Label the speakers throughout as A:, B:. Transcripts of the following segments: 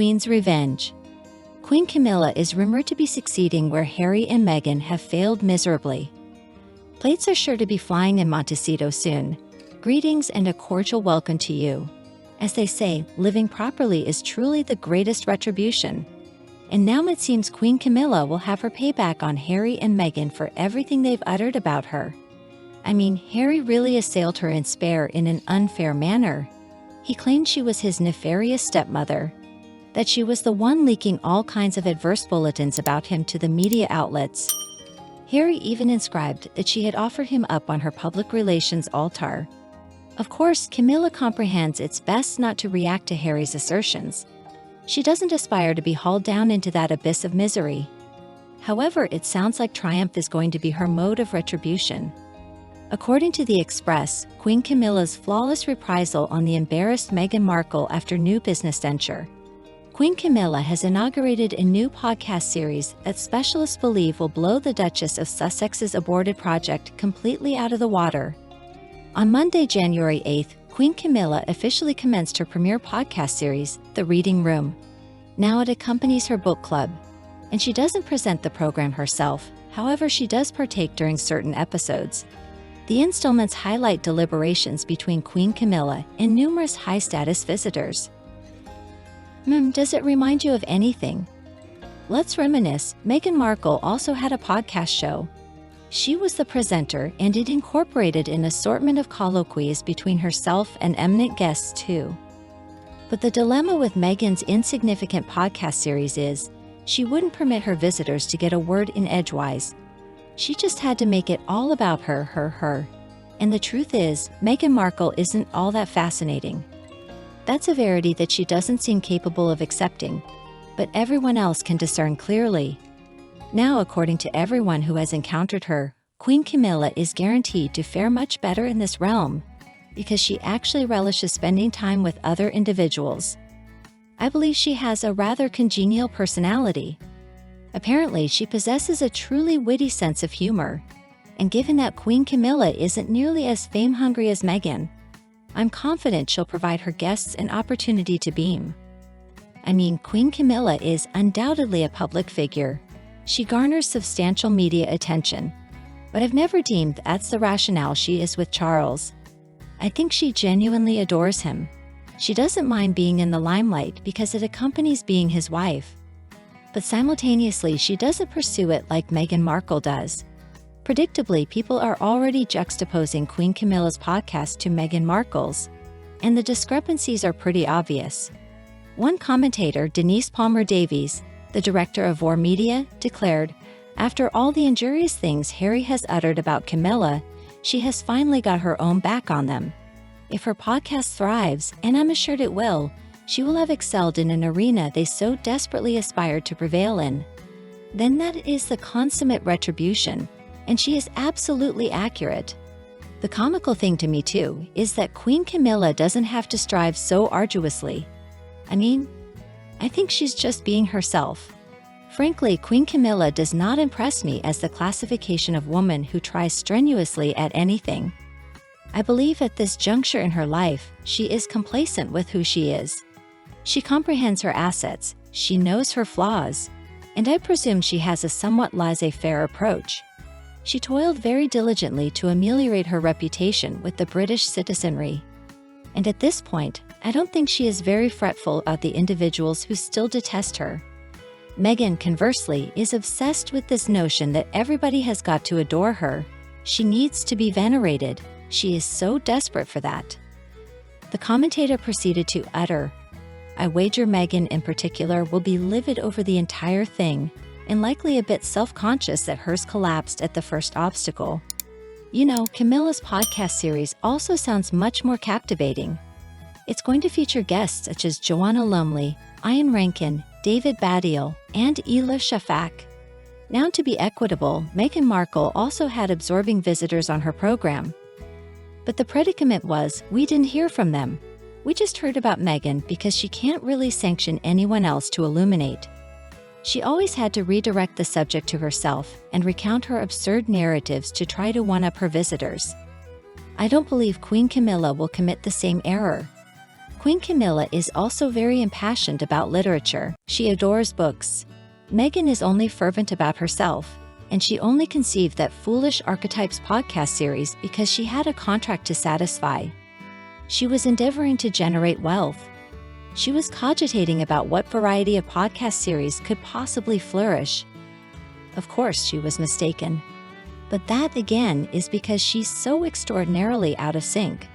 A: Queen's revenge. Queen Camilla is rumored to be succeeding where Harry and Meghan have failed miserably. Plates are sure to be flying in Montecito soon. Greetings and a cordial welcome to you. As they say, living properly is truly the greatest retribution. And now it seems Queen Camilla will have her payback on Harry and Meghan for everything they've uttered about her. I mean, Harry really assailed her in spare in an unfair manner. He claimed she was his nefarious stepmother, that she was the one leaking all kinds of adverse bulletins about him to the media outlets. Harry even inscribed that she had offered him up on her public relations altar. Of course, Camilla comprehends it's best not to react to Harry's assertions. She doesn't aspire to be hauled down into that abyss of misery. However, it sounds like triumph is going to be her mode of retribution. According to The Express, Queen Camilla's flawless reprisal on the embarrassed Meghan Markle after new business venture. Queen Camilla has inaugurated a new podcast series that specialists believe will blow the Duchess of Sussex's aborted project completely out of the water. On Monday, January 8th, Queen Camilla officially commenced her premiere podcast series, The Reading Room. Now it accompanies her book club. And she doesn't present the program herself, however she does partake during certain episodes. The installments highlight deliberations between Queen Camilla and numerous high-status visitors. Does it remind you of anything? Let's reminisce. Meghan Markle also had a podcast show. She was the presenter, and it incorporated an assortment of colloquies between herself and eminent guests too. But the dilemma with Meghan's insignificant podcast series is, she wouldn't permit her visitors to get a word in edgewise. She just had to make it all about her. And the truth is, Meghan Markle isn't all that fascinating. That's a verity that she doesn't seem capable of accepting, but everyone else can discern clearly. Now, according to everyone who has encountered her, Queen Camilla is guaranteed to fare much better in this realm, because she actually relishes spending time with other individuals. I believe she has a rather congenial personality. Apparently, she possesses a truly witty sense of humor, and given that Queen Camilla isn't nearly as fame-hungry as Meghan, I'm confident she'll provide her guests an opportunity to beam. I mean, Queen Camilla is undoubtedly a public figure. She garners substantial media attention, but I've never deemed that's the rationale she is with Charles. I think she genuinely adores him. She doesn't mind being in the limelight because it accompanies being his wife. But simultaneously, she doesn't pursue it like Meghan Markle does. Predictably, people are already juxtaposing Queen Camilla's podcast to Meghan Markle's, and the discrepancies are pretty obvious. One commentator, Denise Palmer Davies, the director of War Media, declared, "After all the injurious things Harry has uttered about Camilla, she has finally got her own back on them. If her podcast thrives, and I'm assured it will, she will have excelled in an arena they so desperately aspired to prevail in. Then that is the consummate retribution, and she is absolutely accurate." The comical thing to me too is that Queen Camilla doesn't have to strive so arduously. I think she's just being herself. Frankly, Queen Camilla does not impress me as the classification of woman who tries strenuously at anything. I believe at this juncture in her life, she is complacent with who she is. She comprehends her assets, she knows her flaws, and I presume she has a somewhat laissez-faire approach. She toiled very diligently to ameliorate her reputation with the British citizenry. And at this point, I don't think she is very fretful about the individuals who still detest her. Meghan, conversely, is obsessed with this notion that everybody has got to adore her. She needs to be venerated. She is so desperate for that. The commentator proceeded to utter, "I wager Meghan in particular will be livid over the entire thing, and likely a bit self-conscious that hers collapsed at the first obstacle." Camilla's podcast series also sounds much more captivating. It's going to feature guests such as Joanna Lumley, Ian Rankin, David Baddiel, and Ela Shafak. Now, to be equitable, Meghan Markle also had absorbing visitors on her program. But the predicament was, we didn't hear from them. We just heard about Meghan because she can't really sanction anyone else to illuminate. She always had to redirect the subject to herself and recount her absurd narratives to try to one-up her visitors. I don't believe Queen Camilla will commit the same error. Queen Camilla is also very impassioned about literature. She adores books. Meghan is only fervent about herself, and she only conceived that Foolish Archetypes podcast series because she had a contract to satisfy. She was endeavoring to generate wealth. She was cogitating about what variety of podcast series could possibly flourish. Of course, she was mistaken. But that, again, is because she's so extraordinarily out of sync.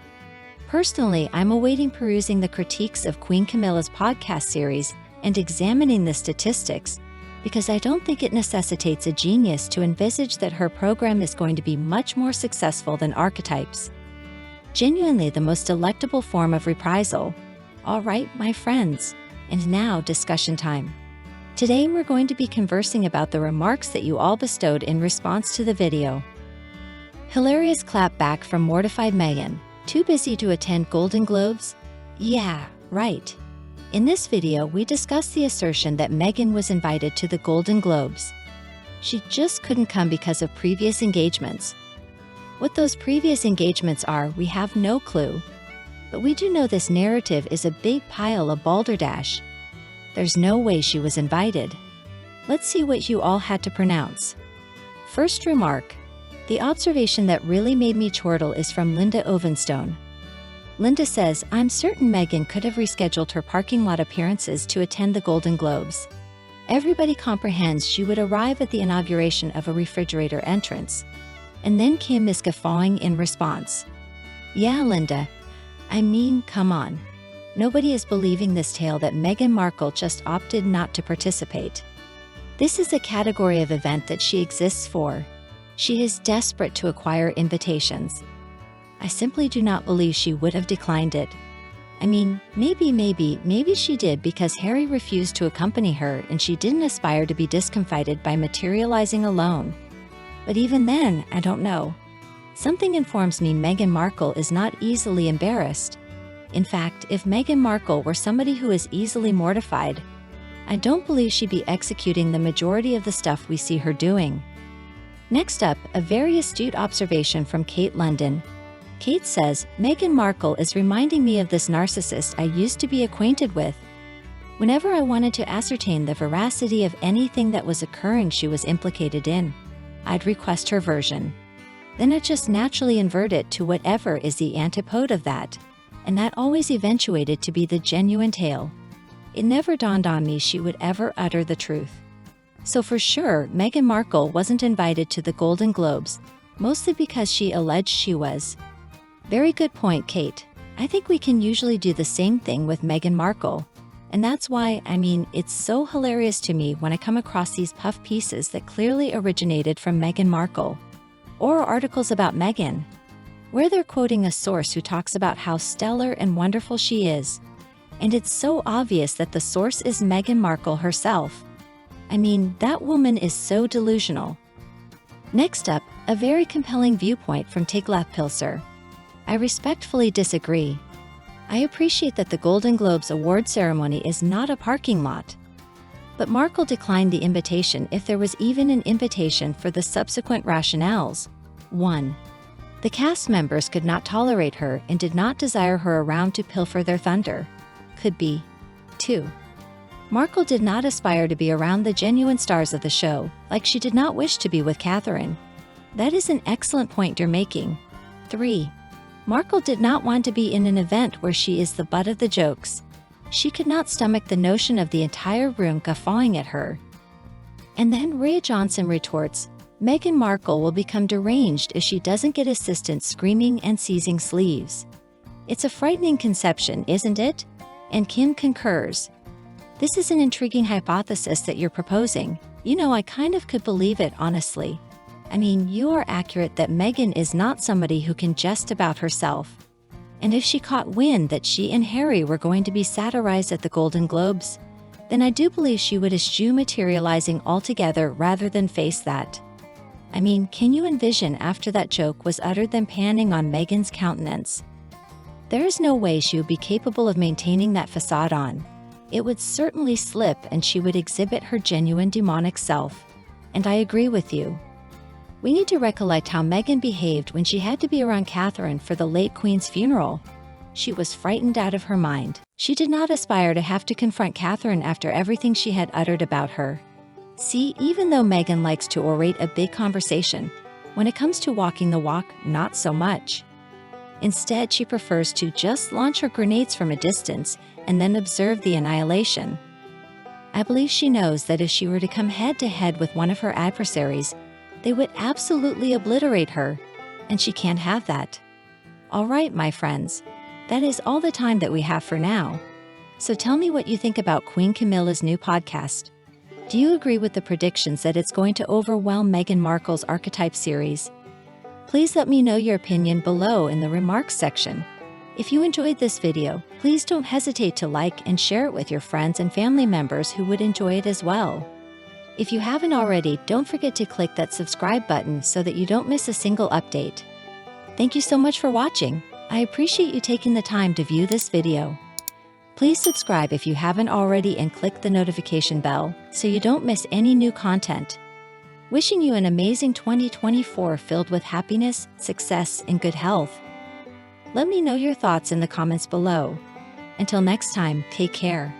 A: Personally, I'm awaiting perusing the critiques of Queen Camilla's podcast series and examining the statistics, because I don't think it necessitates a genius to envisage that her program is going to be much more successful than Archetypes. Genuinely the most delectable form of reprisal. All right, my friends, and now discussion time. Today we're going to be conversing about the remarks that you all bestowed in response to the video. Hilarious clap back from mortified Meghan. Too busy to attend Golden Globes? Yeah, right. In this video, we discuss the assertion that Meghan was invited to the Golden Globes. She just couldn't come because of previous engagements. What those previous engagements are, we have no clue. But we do know this narrative is a big pile of balderdash. There's no way she was invited. Let's see what you all had to pronounce. First remark. The observation that really made me chortle is from Linda Ovenstone. Linda says, I'm certain Meghan could have rescheduled her parking lot appearances to attend the Golden Globes. Everybody comprehends she would arrive at the inauguration of a refrigerator entrance. And then came Miss guffawing in response. Yeah, Linda. I mean, come on. Nobody is believing this tale that Meghan Markle just opted not to participate. This is a category of event that she exists for. She is desperate to acquire invitations. I simply do not believe she would have declined it. I mean, maybe she did because Harry refused to accompany her and she didn't aspire to be discomfited by materializing alone. But even then, I don't know. Something informs me Meghan Markle is not easily embarrassed. In fact, if Meghan Markle were somebody who is easily mortified, I don't believe she'd be executing the majority of the stuff we see her doing. Next up, a very astute observation from Kate London. Kate says, Meghan Markle is reminding me of this narcissist I used to be acquainted with. Whenever I wanted to ascertain the veracity of anything that was occurring she was implicated in, I'd request her version. Then I'd just naturally invert it to whatever is the antipode of that, and that always eventuated to be the genuine tale. It never dawned on me she would ever utter the truth. So for sure, Meghan Markle wasn't invited to the Golden Globes, mostly because she alleged she was. Very good point, Kate. I think we can usually do the same thing with Meghan Markle. And that's why, it's so hilarious to me when I come across these puff pieces that clearly originated from Meghan Markle. Or articles about Meghan, where they're quoting a source who talks about how stellar and wonderful she is. And it's so obvious that the source is Meghan Markle herself. That woman is so delusional. Next up, a very compelling viewpoint from Tiglath Pileser. I respectfully disagree. I appreciate that the Golden Globes award ceremony is not a parking lot. But Markle declined the invitation if there was even an invitation for the subsequent rationales. 1. The cast members could not tolerate her and did not desire her around to pilfer their thunder. Could be. 2. Markle did not aspire to be around the genuine stars of the show, like she did not wish to be with Catherine. That is an excellent point you're making. 3. Markle did not want to be in an event where she is the butt of the jokes. She could not stomach the notion of the entire room guffawing at her. And then Rhea Johnson retorts, Meghan Markle will become deranged if she doesn't get assistance screaming and seizing sleeves. It's a frightening conception, isn't it? And Kim concurs. This is an intriguing hypothesis that you're proposing. I kind of could believe it, honestly. You are accurate that Meghan is not somebody who can jest about herself. And if she caught wind that she and Harry were going to be satirized at the Golden Globes, then I do believe she would eschew materializing altogether rather than face that. Can you envision after that joke was uttered them panning on Meghan's countenance? There is no way she would be capable of maintaining that facade on. It would certainly slip and she would exhibit her genuine demonic self. And I agree with you. We need to recollect how Meghan behaved when she had to be around Catherine for the late Queen's funeral. she was frightened out of her mind. She did not aspire to have to confront Catherine after everything she had uttered about her. See, even though Meghan likes to orate a big conversation, when it comes to walking the walk, not so much. Instead, she prefers to just launch her grenades from a distance and then observe the annihilation. I believe she knows that if she were to come head-to-head with one of her adversaries, they would absolutely obliterate her, and she can't have that. All right, my friends, that is all the time that we have for now. So tell me what you think about Queen Camilla's new podcast. Do you agree with the predictions that it's going to overwhelm Meghan Markle's Archetype series? Please let me know your opinion below in the remarks section. If you enjoyed this video, please don't hesitate to like and share it with your friends and family members who would enjoy it as well. If you haven't already, don't forget to click that subscribe button so that you don't miss a single update. Thank you so much for watching. I appreciate you taking the time to view this video. Please subscribe if you haven't already and click the notification bell so you don't miss any new content. Wishing you an amazing 2024 filled with happiness, success, and good health. Let me know your thoughts in the comments below. Until next time, take care.